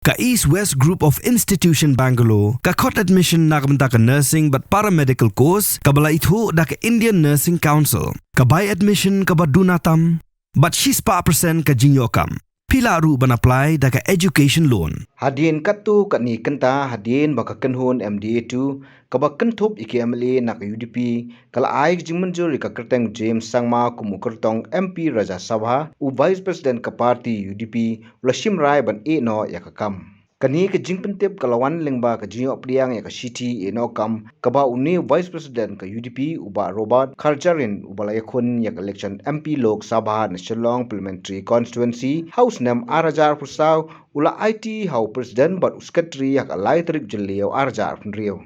Ka East West Group of Institution Bangalore, ka khot admission na kamta ka nursing but paramedical course, ka bala itho da ka Indian Nursing Council, ka buy admission ka badunatam, but she's pa percent ka jinyokam. Pila ru ban apply da ka education loan. Hadien katu kat ni kenta hadien baka kenhun MDA2 kaba kentup IKMLA nak UDP kala aik jingmenjur ka kerteng James Sangma kumu kertong MP Raja Sabha u Vice President ka parti UDP Lashim Rai ban no ya kam. Kani ke jingpentip kalawan lengba ka jinyo priang ya ka city no kam kaba uni Vice President ka UDP uba Robert Kharjarin ubala yakun ya election MP Lok Sabha National Parliamentary Constituency House Nam Arajar Pusaw ula IT hau President bat Secretary yak alai terik jelio Arajar Punrio.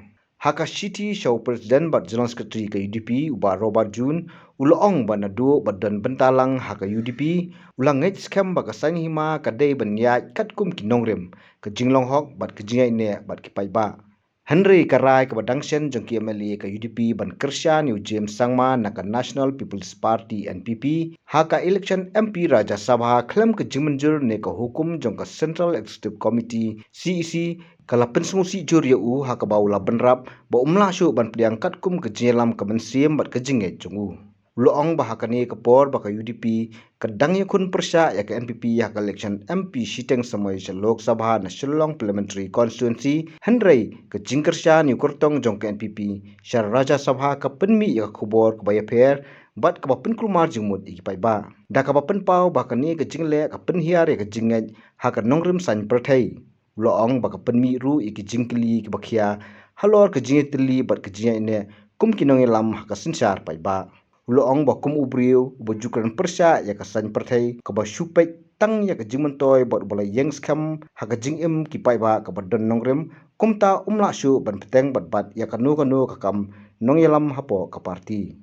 Haka city show President bat General Secretary ka UDP uba Robert Jun ulaong ban nadu badan bentalang haka UDP ulang ngej scam baka sang hima kadai banyat kat kum kinongrem ke jinglong hok bat ke jingai ne bat ki pai ba. Henry Karai ke badangsen jong KMLA ke UDP ban Kersha New James Sangma naka National People's Party NPP haka election MP Raja Sabha klaim ke jingmenjur ne ke hukum jong ke Central Executive Committee CEC kala pensumusi jur ya haka baula benrap ba umla syu ban priangkat kum ke jelam ke mensiem bat ke jingai jongu. Loong bahakani ke por baka UDP kedang yakun persya ya ke NPP ya ke election MP siteng samoi Lok Sabha National Parliamentary Constituency Henry ke jingkersya ni kurtong jong ke NPP Syar Raja Sabha ke penmi ya ke kubor ke baya per bat ke bapen kulmar jingmut ikipai ba. Da ke bapen pau bahakani ke jingle ke penhiar ya ke jingai haka nongrim san perthai. Loong baka penmi ru iki jingkeli ke bakia halor ke jingai teli bat ke jingai ne kum kinong lam haka sinsar pai ba. Loong ba kum ubriu bujukran persya ya kasan perthai ka ba syupek tang ya ka jingmentoy bot bolai yang skam ha ka jingim ki pai ba ka badon nongrem kumta umla syu ban peteng bat ya kanu ka kam nong yalam hapo ka parti.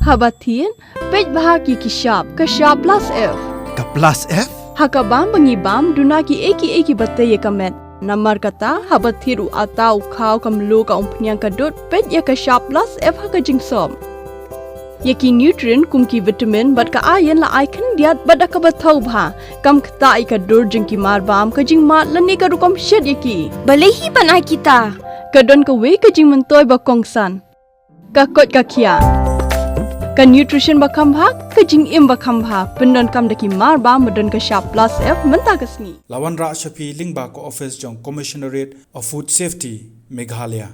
Habatin pej bahagi ki shop ka shop plus F Ka plus F? haka bam bangibam dunaki eki batte ye kamet Namar kata habat thiru atau kau kamlu ka umpnyang kadut pet ya ka sharp plus F haka jingsom. Yaki nutrient kumki vitamin bat ka iron la icon diat bat ka bathau bha kam khta I ka dur jingki mar bam ka jing mat lani ka rukom shed yaki. Balehi panai kita. Ka don ka we ka jing mentoy ba kongsan. Ka kot ka kia. Ka nutrition ba khambha ka jing im ba khambha pendon kam daki mar bam madon ka sharp plus F menta kasni. Lawan Ra Shafi Lingba ko office jong Commissionerate of Food Safety Meghalaya.